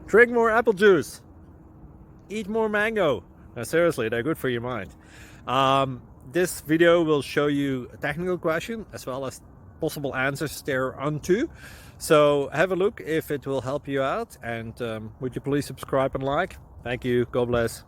Drink more apple juice. Eat more mango. No, seriously, they're good for your mind. This video will show you a technical question as well as possible answers thereunto. So have a look if it will help you out, and would you please subscribe and like? Thank you. God bless.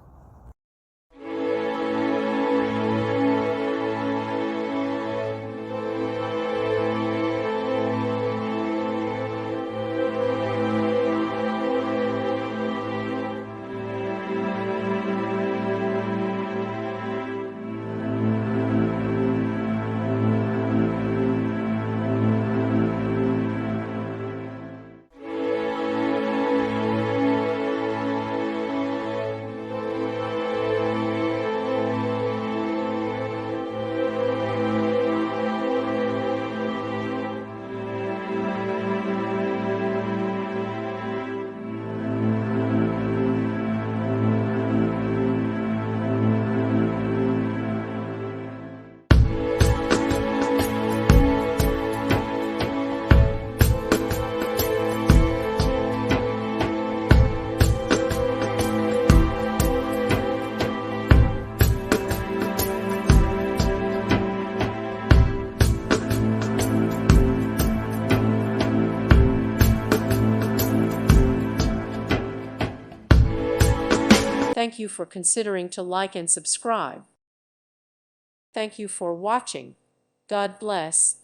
Thank you for considering to like and subscribe. Thank you for watching. God bless.